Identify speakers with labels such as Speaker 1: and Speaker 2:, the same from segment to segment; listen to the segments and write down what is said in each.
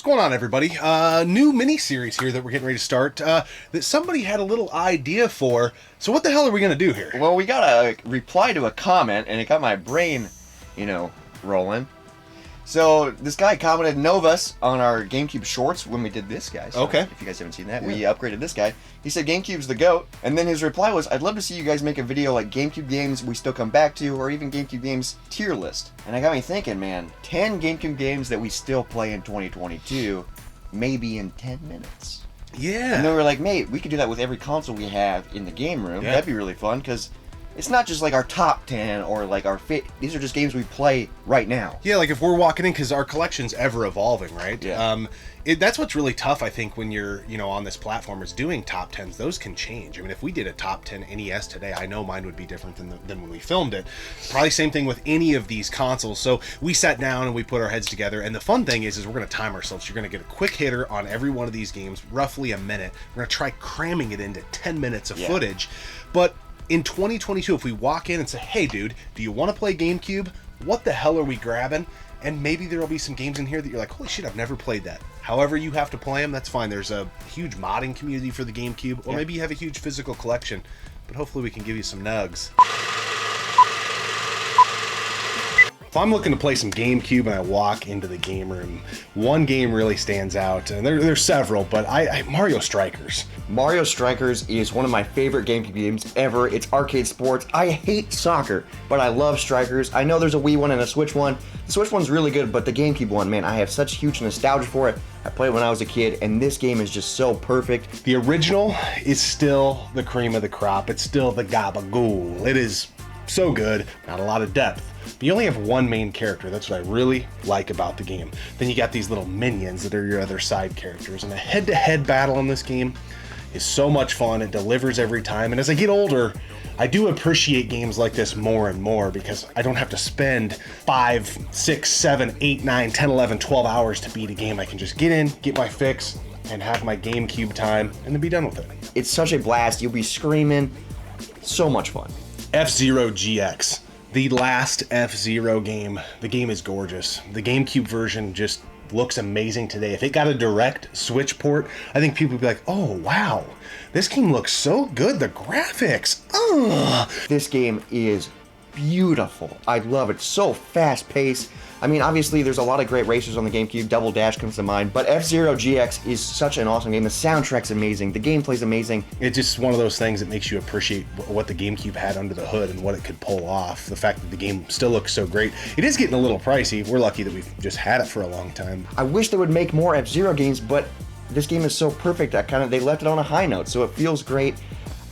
Speaker 1: going on, everybody? New mini-series here that we're getting ready to start that somebody had a little idea for. So what the hell are we going to do here?
Speaker 2: Well, we got a reply to a comment, and it got my brain, rolling. So this guy commented Novus on our GameCube shorts when we did this, guys. So
Speaker 1: okay.
Speaker 2: If you guys haven't seen that, we upgraded this guy. He said GameCube's the GOAT, and then his reply was, I'd love to see you guys make a video like GameCube games we still come back to, or even GameCube games tier list. And I got me thinking, man, 10 GameCube games that we still play in 2022, maybe in 10 minutes.
Speaker 1: Yeah.
Speaker 2: And then we were like, mate, we could do that with every console we have in the game room.
Speaker 1: Yeah.
Speaker 2: That'd be really fun, because it's not just like our top 10 or like our these are just games we play right now.
Speaker 1: Yeah, like if we're walking in, because our collection's ever evolving, right?
Speaker 2: Yeah.
Speaker 1: That's what's really tough, I think, when you're, on this platform is doing top 10s. Those can change. I mean, if we did a top 10 NES today, I know mine would be different than when we filmed it. Probably same thing with any of these consoles. So we sat down and we put our heads together. And the fun thing is we're going to time ourselves. You're going to get a quick hitter on every one of these games, roughly a minute. We're going to try cramming it into 10 minutes of footage. But in 2022, if we walk in and say, hey, dude, do you want to play GameCube? What the hell are we grabbing? And maybe there will be some games in here that you're like, holy shit, I've never played that. However you have to play them, that's fine. There's a huge modding community for the GameCube, or maybe you have a huge physical collection, but hopefully we can give you some nugs. If I'm looking to play some GameCube and I walk into the game room, one game really stands out, and there's several, but Mario Strikers.
Speaker 2: Mario Strikers is one of my favorite GameCube games ever. It's arcade sports. I hate soccer, but I love Strikers. I know there's a Wii one and a Switch one. The Switch one's really good, but the GameCube one, man, I have such huge nostalgia for it. I played it when I was a kid, and this game is just so perfect.
Speaker 1: The original is still the cream of the crop. It's still the gabagool. It is so good, not a lot of depth. But you only have one main character. That's what I really like about the game. Then you got these little minions that are your other side characters. And a head-to-head battle in this game is so much fun. It delivers every time. And as I get older, I do appreciate games like this more and more because I don't have to spend 5, 6, 7, 8, 9, 10, 11, 12 hours to beat a game. I can just get in, get my fix, and have my GameCube time, and then be done with it.
Speaker 2: It's such a blast. You'll be screaming. So much fun.
Speaker 1: F-Zero GX. The last F-Zero game. The game is gorgeous. The GameCube version just looks amazing today. If it got a direct Switch port, I think people would be like, oh, wow. This game looks so good. The graphics. Ugh.
Speaker 2: This game is beautiful. I love it. So fast-paced. I mean, obviously, there's a lot of great racers on the GameCube. Double Dash comes to mind. But F-Zero GX is such an awesome game. The soundtrack's amazing. The gameplay's amazing.
Speaker 1: It's just one of those things that makes you appreciate what the GameCube had under the hood and what it could pull off. The fact that the game still looks so great. It is getting a little pricey. We're lucky that we've just had it for a long time.
Speaker 2: I wish they would make more F-Zero games, but this game is so perfect. They left it on a high note, so it feels great.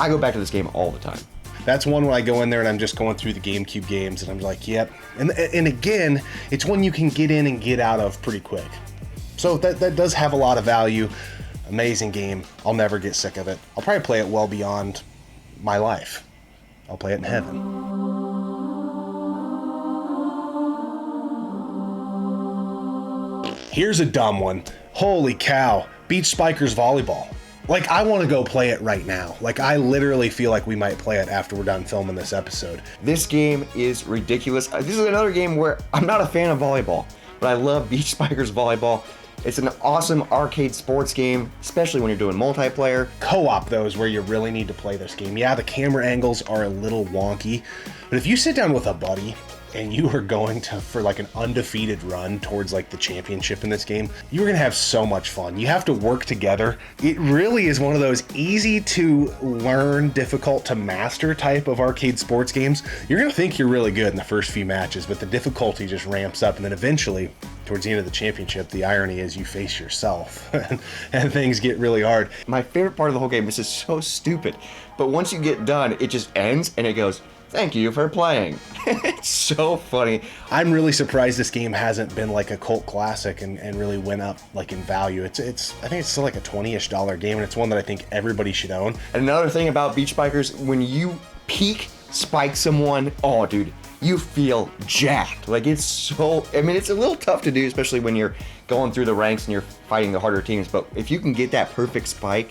Speaker 2: I go back to this game all the time.
Speaker 1: That's one when I go in there and I'm just going through the GameCube games and I'm like, yep. And again, it's one you can get in and get out of pretty quick. So that does have a lot of value. Amazing game. I'll never get sick of it. I'll probably play it well beyond my life. I'll play it in heaven. Here's a dumb one. Holy cow. Beach Spikers Volleyball. Like, I want to go play it right now. Like, I literally feel like we might play it after we're done filming this episode.
Speaker 2: This game is ridiculous. This is another game where I'm not a fan of volleyball, but I love Beach Spikers Volleyball. It's an awesome arcade sports game, especially when you're doing multiplayer.
Speaker 1: Co-op, though, is where you really need to play this game. Yeah, the camera angles are a little wonky, but if you sit down with a buddy and you are going for like an undefeated run towards like the championship in this game, you're gonna have so much fun. You have to work together. It really is one of those easy to learn, difficult to master type of arcade sports games. You're gonna think you're really good in the first few matches, but the difficulty just ramps up, and then eventually, towards the end of the championship, the irony is you face yourself and things get really hard.
Speaker 2: My favorite part of the whole game, this is so stupid, but once you get done, it just ends and it goes, thank you for playing. It's so funny.
Speaker 1: I'm really surprised this game hasn't been like a cult classic and really went up like in value. I think it's still like a $20-ish game, and it's one that I think everybody should own.
Speaker 2: And another thing about Beach Spikers, when you peak spike someone, oh dude, you feel jacked. Like it's so, I mean, it's a little tough to do, especially when you're going through the ranks and you're fighting the harder teams, but if you can get that perfect spike,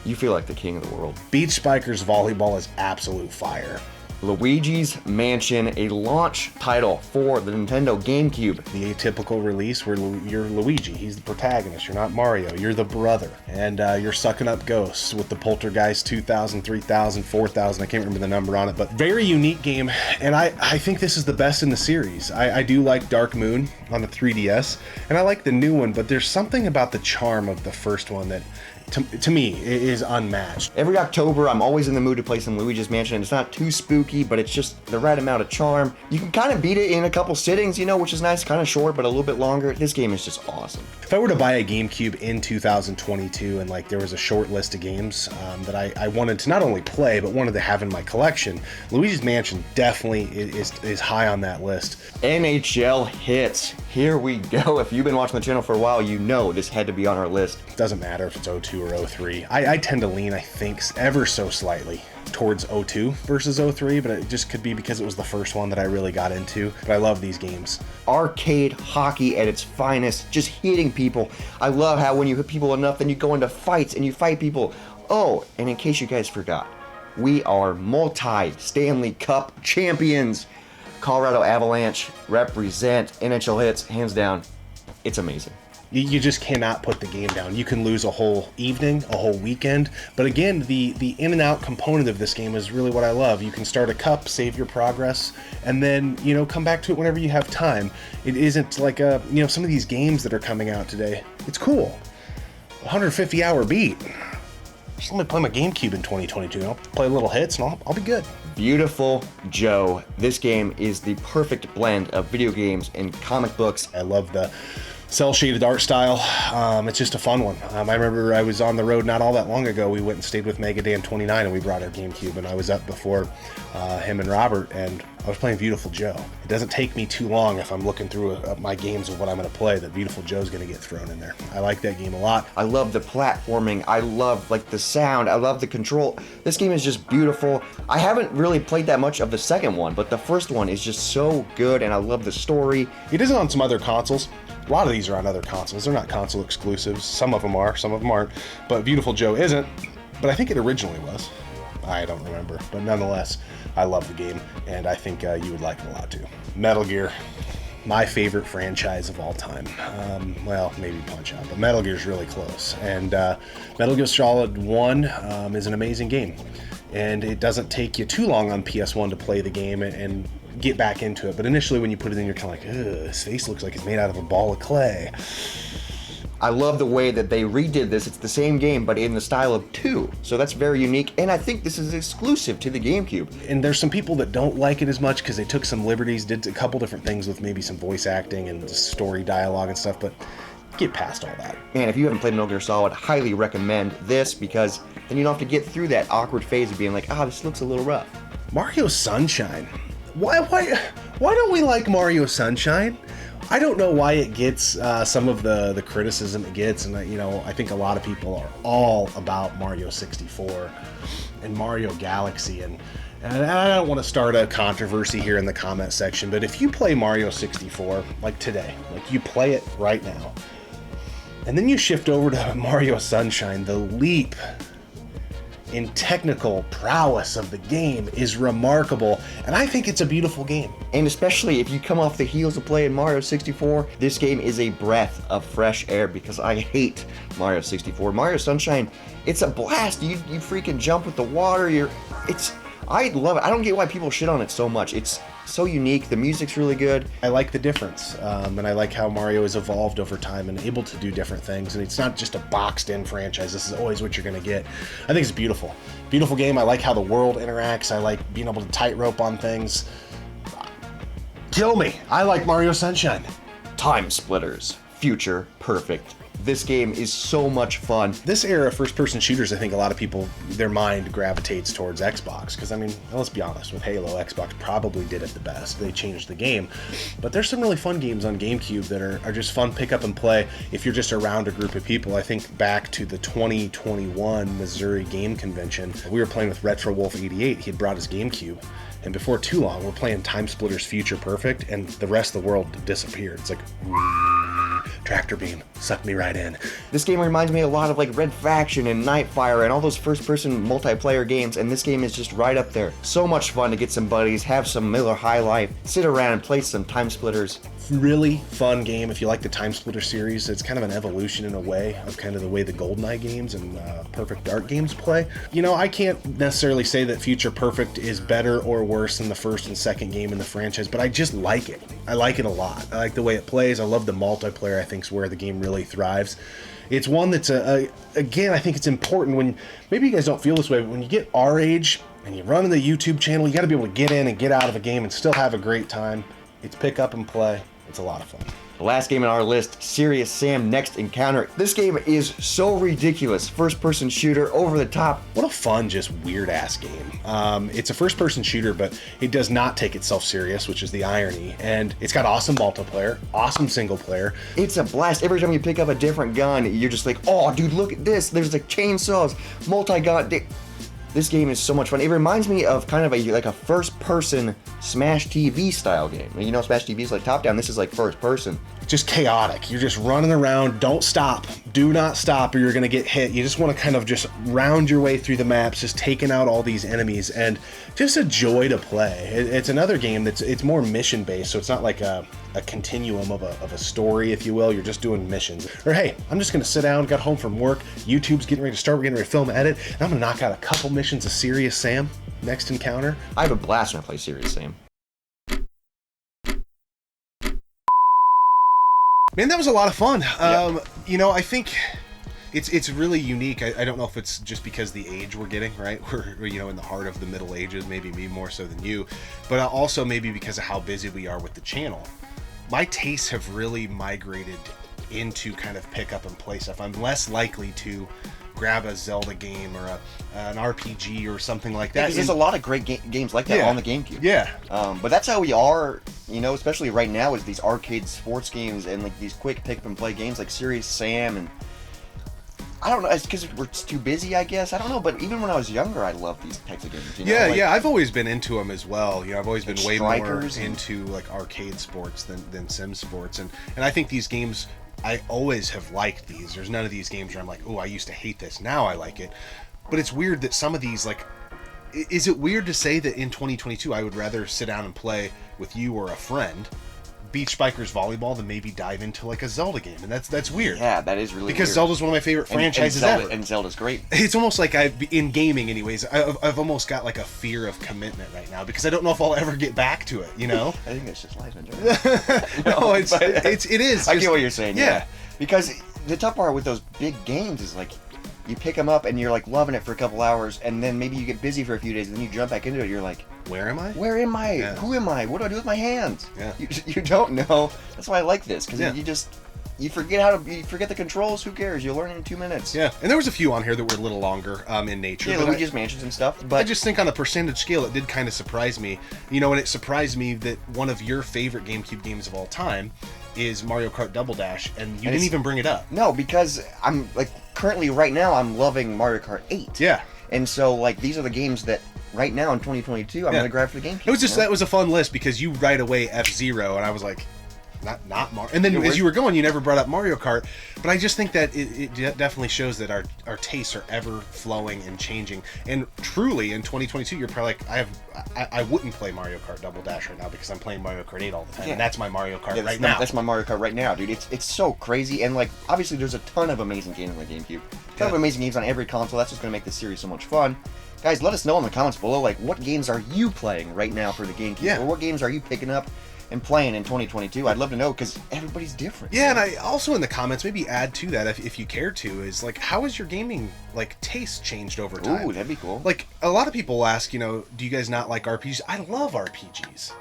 Speaker 2: you feel like the king of the world.
Speaker 1: Beach Spikers Volleyball is absolute fire.
Speaker 2: Luigi's Mansion, a launch title for the Nintendo GameCube.
Speaker 1: The atypical release where you're Luigi, he's the protagonist, you're not Mario, you're the brother, and you're sucking up ghosts with the Poltergeist 2000, 3000, 4000, I can't remember the number on it, but very unique game, and I think this is the best in the series. I do like Dark Moon on the 3DS, and I like the new one, but there's something about the charm of the first one that to me is unmatched.
Speaker 2: Every October I'm always in the mood to play some Luigi's Mansion, and it's not too spooky, but it's just the right amount of charm. You can kind of beat it in a couple sittings, you know, which is nice, kind of short but a little bit longer. This game is just awesome.
Speaker 1: If I were to buy a GameCube in 2022 and like there was a short list of games that I wanted to not only play but wanted to have in my collection, Luigi's Mansion definitely is high on that list.
Speaker 2: NHL Hits, here we go. If you've been watching the channel for a while, you know this had to be on our list.
Speaker 1: Doesn't matter if it's 02 or 03. I tend to lean, I think, ever so slightly towards 02 versus 03, but it just could be because it was the first one that I really got into. But I love these games.
Speaker 2: Arcade hockey at its finest, just hitting people. I love how when you hit people enough, then you go into fights and you fight people. Oh, and in case you guys forgot, we are multi-Stanley Cup champions. Colorado Avalanche represent. NHL Hits, hands down. It's amazing.
Speaker 1: You just cannot put the game down. You can lose a whole evening, a whole weekend. But again, the in and out component of this game is really what I love. You can start a cup, save your progress, and then, you know, come back to it whenever you have time. It isn't like some of these games that are coming out today. It's cool. 150-hour beat. Just let me play my GameCube in 2022. I'll play little hits and I'll be good.
Speaker 2: Beautiful Joe. This game is the perfect blend of video games and comic books.
Speaker 1: I love the cel-shaded art style. It's just a fun one. I remember I was on the road not all that long ago. We went and stayed with Mega Dan 29 and we brought our GameCube, and I was up before him and Robert, and I was playing Beautiful Joe. It doesn't take me too long if I'm looking through my games of what I'm going to play that Beautiful Joe's going to get thrown in there. I like that game a lot.
Speaker 2: I love the platforming. I love like the sound. I love the control. This game is just beautiful. I haven't really played that much of the second one, but the first one is just so good, and I love the story.
Speaker 1: It is on some other consoles. A lot of these are on other consoles. They're not console exclusives. Some of them are, some of them aren't. But Beautiful Joe isn't. But I think it originally was. I don't remember. But nonetheless, I love the game, and I think you would like it a lot too. Metal Gear, my favorite franchise of all time. Well, maybe Punch-Out, but Metal Gear's really close. And Metal Gear Solid 1 is an amazing game. And it doesn't take you too long on PS1 to play the game and get back into it. But initially when you put it in, you're kind of like, ugh, his face looks like it's made out of a ball of clay.
Speaker 2: I love the way that they redid this. It's the same game, but in the style of 2. So that's very unique, and I think this is exclusive to the GameCube.
Speaker 1: And there's some people that don't like it as much because they took some liberties, did a couple different things with maybe some voice acting and story dialogue and stuff, but get past all that.
Speaker 2: Man, if you haven't played Metal Gear Solid, highly recommend this, because then you don't have to get through that awkward phase of being like, this looks a little rough.
Speaker 1: Mario Sunshine. Why don't we like Mario Sunshine? I don't know why it gets some of the criticism it gets, and I think a lot of people are all about Mario 64 and Mario Galaxy, and I don't want to start a controversy here in the comment section, but if you play Mario 64 like today, like you play it right now, and then you shift over to Mario Sunshine, the leap in technical prowess of the game is remarkable, and I think it's a beautiful game.
Speaker 2: And especially if you come off the heels of playing Mario 64, this game is a breath of fresh air, because I hate Mario 64. Mario Sunshine, it's a blast. You freaking jump with the water. I love it. I don't get why people shit on it so much. It's so unique. The music's really good.
Speaker 1: I like the difference, and I like how Mario has evolved over time and able to do different things, and it's not just a boxed-in franchise. This is always what you're going to get. I think it's beautiful. Beautiful game. I like how the world interacts. I like being able to tightrope on things. Kill me. I like Mario Sunshine.
Speaker 2: Time Splitters. Future Perfect. This game is so much fun.
Speaker 1: This era of first-person shooters, I think a lot of people, their mind gravitates towards Xbox. Because, let's be honest, with Halo, Xbox probably did it the best. They changed the game. But there's some really fun games on GameCube that are just fun, pick up and play if you're just around a group of people. I think back to the 2021 Missouri Game Convention. We were playing with Retro Wolf 88. He had brought his GameCube. And before too long, we're playing Time Splitters Future Perfect, and the rest of the world disappeared. It's like, tractor beam. sucked me right in.
Speaker 2: This game reminds me a lot of like Red Faction and Nightfire and all those first-person multiplayer games, and this game is just right up there. So much fun to get some buddies, have some Miller High Life, sit around and play some Time Splitters.
Speaker 1: Really fun game if you like the Time Splitter series. It's kind of an evolution in a way of kind of the way the GoldenEye games and Perfect Dark games play. You know, I can't necessarily say that Future Perfect is better or worse than the first and second game in the franchise, but I just like it. I like it a lot. I like the way it plays. I love the multiplayer. I think is where the game really thrives. It's one that's, again, I think it's important when, maybe you guys don't feel this way, but when you get our age and you run the YouTube channel, you got to be able to get in and get out of a game and still have a great time. It's pick up and play. It's a lot of fun.
Speaker 2: The last game on our list, Serious Sam Next Encounter. This game is so ridiculous. First-person shooter, over the top.
Speaker 1: What a fun, just weird-ass game. It's a first-person shooter, but it does not take itself serious, which is the irony. And it's got awesome multiplayer, awesome single player.
Speaker 2: It's a blast. Every time you pick up a different gun, you're just like, oh, dude, look at this. There's like chainsaws, multi-gun. This game is so much fun. It reminds me of kind of like a first-person Smash TV style game. You know, Smash TV is like top-down. This is like first-person.
Speaker 1: Just chaotic. You're just running around. Don't stop. Do not stop or you're going to get hit. You just want to kind of just round your way through the maps, just taking out all these enemies, and just a joy to play. It's another game it's more mission-based, so it's not like a continuum of a story, if you will. You're just doing missions. Or hey, I'm just going to sit down, got home from work, YouTube's getting ready to start, we're getting ready to film, edit, and I'm going to knock out a couple missions of Serious Sam Next Encounter.
Speaker 2: I have a blast when I play Serious Sam.
Speaker 1: Man, that was a lot of fun.
Speaker 2: Yep.
Speaker 1: You know, I think it's really unique. I don't know if it's just because the age we're getting, right? We're you know, in the heart of the Middle Ages, maybe me more so than you, but also maybe because of how busy we are with the channel. My tastes have really migrated into kind of pick up and play stuff. I'm less likely to grab a Zelda game or an RPG or something like that.
Speaker 2: Because there's a lot of great games like that on the GameCube.
Speaker 1: Yeah.
Speaker 2: But that's how we are, you know, especially right now, is these arcade sports games and like these quick pick up and play games like Serious Sam. And I don't know, it's because we're too busy, I guess. I don't know, but even when I was younger, I loved these types of games. You know?
Speaker 1: Yeah,
Speaker 2: like,
Speaker 1: yeah, I've always been into them as well. You know, I've always been way more into like arcade sports than sim sports, and I think these games, I always have liked these. There's none of these games where I'm like, oh, I used to hate this, now I like it. But it's weird that some of these, like, is it weird to say that in 2022 I would rather sit down and play with you or a friend Beach Bikers volleyball than maybe dive into like a Zelda game, and that's weird.
Speaker 2: Yeah, that is really
Speaker 1: because
Speaker 2: weird.
Speaker 1: Zelda's one of my favorite franchises ever,
Speaker 2: and Zelda's great.
Speaker 1: It's almost like in gaming, anyways. I've almost got like a fear of commitment right now because I don't know if I'll ever get back to it. You know?
Speaker 2: I think that's just life in general.
Speaker 1: No, it is.
Speaker 2: I get what you're saying. Yeah, because the tough part with those big games is like, you pick them up and you're like loving it for a couple hours, and then maybe you get busy for a few days, and then you jump back into it. You're like,
Speaker 1: where am I?
Speaker 2: Where am I?
Speaker 1: Yeah.
Speaker 2: Who am I? What do I do with my hands?
Speaker 1: Yeah.
Speaker 2: You don't know. That's why I like this, because you forget the controls. Who cares? You'll learn in 2 minutes.
Speaker 1: Yeah, and there was a few on here that were a little longer in nature.
Speaker 2: Yeah, Luigi's Mansions and stuff. But
Speaker 1: I just think on a percentage scale, it did kind of surprise me. You know, and it surprised me that one of your favorite GameCube games of all time is Mario Kart Double Dash, and you didn't even bring it up.
Speaker 2: No, because I'm like currently right now I'm loving Mario Kart 8.
Speaker 1: Yeah.
Speaker 2: And so like these are the games that right now in 2022 I'm gonna grab for the GameCube.
Speaker 1: It was just that was a fun list because you right away F-Zero, and I was like, not Mario. And then as you were going, you never brought up Mario Kart. But I just think that it definitely shows that our tastes are ever flowing and changing. And truly, in 2022, you're probably like, I wouldn't play Mario Kart Double Dash right now because I'm playing Mario Kart 8 all the time. Yeah. And that's my Mario Kart right now.
Speaker 2: That's my Mario Kart right now, dude. It's so crazy. And like, obviously, there's a ton of amazing games on the GameCube. A ton of amazing games on every console. That's what's going to make this series so much fun. Guys, let us know in the comments below, like, what games are you playing right now for the GameCube?
Speaker 1: Yeah.
Speaker 2: Or what games are you picking up and playing in 2022? I'd love to know, because everybody's different.
Speaker 1: Yeah, and I also in the comments, maybe add to that if you care to, is like, how has your gaming like taste changed over time?
Speaker 2: Ooh, that'd be cool.
Speaker 1: Like, a lot of people ask, you know, do you guys not like RPGs? I love RPGs,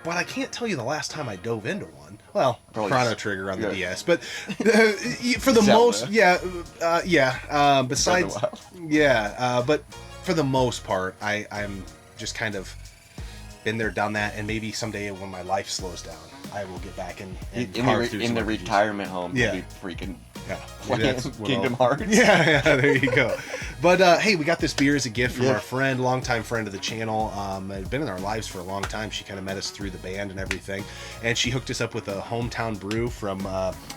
Speaker 1: but I can't tell you the last time I dove into one. Well, probably Chrono Trigger on the DS, but for the most, besides, but for the most part, I'm just kind of been there, done that, and maybe someday when my life slows down, I will get back and
Speaker 2: in the retirement home.
Speaker 1: Yeah,
Speaker 2: be freaking
Speaker 1: Yeah.
Speaker 2: Playing Kingdom Hearts.
Speaker 1: Yeah, there you go. But hey, we got this beer as a gift from
Speaker 2: Yeah.
Speaker 1: our friend, longtime friend of the channel. Had been in our lives for a long time. She kind of met us through the band and everything, and she hooked us up with a hometown brew from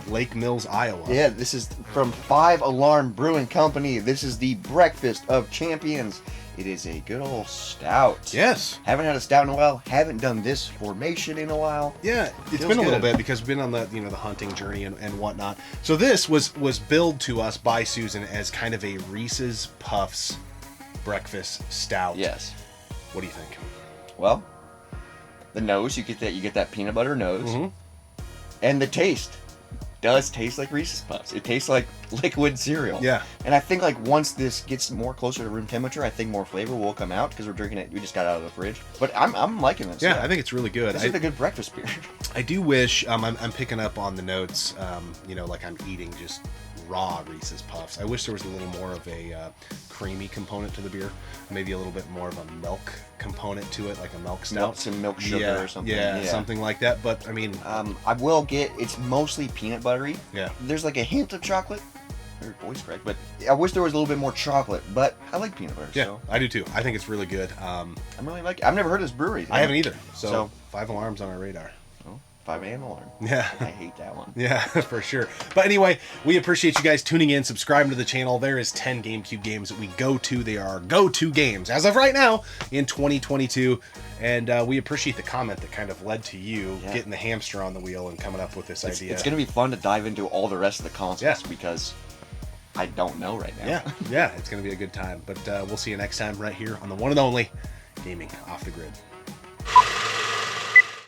Speaker 1: Lake Mills, Iowa.
Speaker 2: Yeah, this is from 5 Alarm Brewing Company. This is the Breakfast of Champions. It is a good old stout.
Speaker 1: Yes.
Speaker 2: Haven't had a stout in a while. Haven't done this formation in a while.
Speaker 1: Yeah, it's
Speaker 2: Feels
Speaker 1: been a little
Speaker 2: good.
Speaker 1: bit because we've been on the the hunting journey and whatnot. So this was billed to us by Susan as kind of a Reese's Puffs breakfast stout.
Speaker 2: Yes.
Speaker 1: What do you think?
Speaker 2: Well, the nose, you get that peanut butter nose.
Speaker 1: Mm-hmm.
Speaker 2: And the taste does taste like Reese's Puffs. It tastes like liquid cereal.
Speaker 1: Yeah.
Speaker 2: And I think like once this gets more closer to room temperature, I think more flavor will come out because we're drinking it. We just got out of the fridge. But I'm liking this.
Speaker 1: Yeah, I think it's really good.
Speaker 2: This is a good breakfast beer.
Speaker 1: I do wish I'm picking up on the notes. Like I'm eating just raw Reese's Puffs. I wish there was a little more of a creamy component to the beer, maybe a little bit more of a milk component to it, like a milk stout.
Speaker 2: Some milk sugar or something.
Speaker 1: Yeah, something like that. But I mean,
Speaker 2: I will get. It's mostly peanut buttery.
Speaker 1: Yeah.
Speaker 2: There's like a hint of chocolate. Your voice correct, but I wish there was a little bit more chocolate. But I like peanut butter.
Speaker 1: Yeah,
Speaker 2: so
Speaker 1: I do too. I think it's really good.
Speaker 2: I'm really like. I've never heard of this brewery.
Speaker 1: I haven't either. So
Speaker 2: So-
Speaker 1: 5 Alarms on our radar.
Speaker 2: 5 a.m. alarm.
Speaker 1: Yeah.
Speaker 2: I hate that one.
Speaker 1: Yeah, for sure. But anyway, we appreciate you guys tuning in, subscribing to the channel. There is 10 GameCube games that we go to. They are our go-to games as of right now in 2022. And we appreciate the comment that kind of led to you getting the hamster on the wheel and coming up with this idea.
Speaker 2: It's going to be fun to dive into all the rest of the consoles
Speaker 1: Yeah.
Speaker 2: because I don't know right now.
Speaker 1: Yeah, it's going to be a good time. But we'll see you next time right here on the one and only Gaming Off the Grid.